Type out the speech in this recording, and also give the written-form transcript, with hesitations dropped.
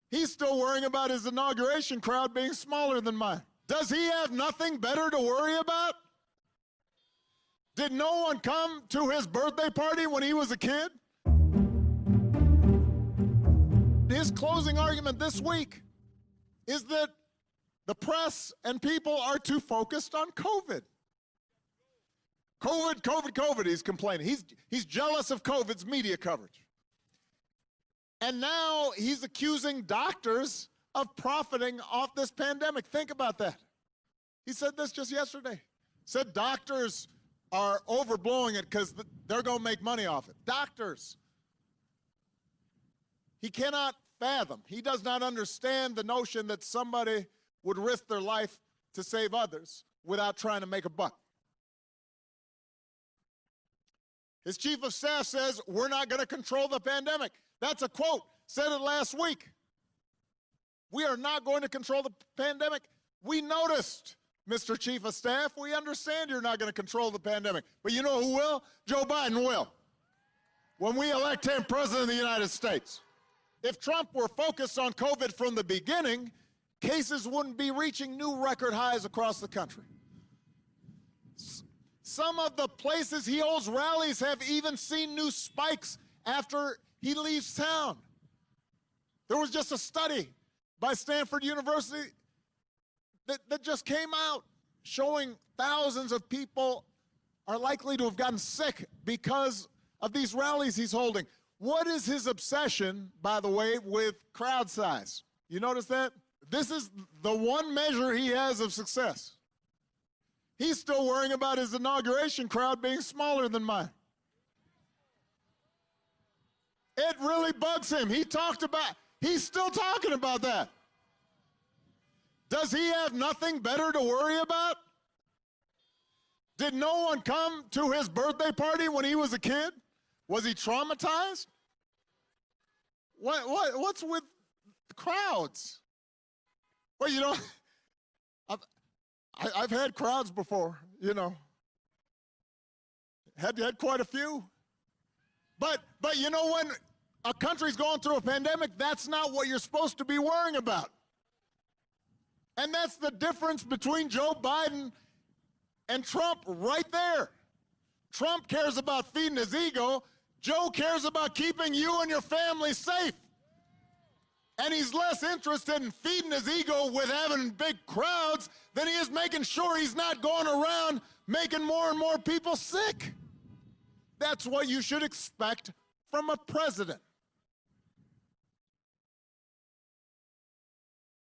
He's still worrying about his inauguration crowd being smaller than mine. Does he have nothing better to worry about? Did no one come to his birthday party when he was a kid? His closing argument this week is that the press and people are too focused on COVID. COVID, COVID, COVID, he's complaining. He's jealous of COVID's media coverage. And now he's accusing doctors of profiting off this pandemic. Think about that. He said this just yesterday. Said doctors are overblowing it because they're going to make money off it. Doctors. He cannot fathom. He does not understand the notion that somebody would risk their life to save others without trying to make a buck. His chief of staff says, we're not going to control the pandemic. That's a quote. Said it last week. We are not going to control the pandemic. We noticed, Mr. Chief of Staff. We understand you're not going to control the pandemic. But you know who will? Joe Biden will. When we elect him president of the United States. If Trump were focused on COVID from the beginning, cases wouldn't be reaching new record highs across the country. Some of the places he holds rallies have even seen new spikes after he leaves town. There was just a study by Stanford University that just came out showing thousands of people are likely to have gotten sick because of these rallies he's holding. What is his obsession, by the way, with crowd size? You notice that? This is the one measure he has of success. He's still worrying about his inauguration crowd being smaller than mine. It really bugs him. He's still talking about that. Does he have nothing better to worry about? Did no one come to his birthday party when he was a kid? Was he traumatized? What's with crowds? Well, you know, I've had crowds before, you know. Had quite a few. But you know, when a country's going through a pandemic, that's not what you're supposed to be worrying about. And that's the difference between Joe Biden and Trump right there. Trump cares about feeding his ego. Joe cares about keeping you and your family safe. And he's less interested in feeding his ego with having big crowds than he is making sure he's not going around making more and more people sick. That's what you should expect from a president.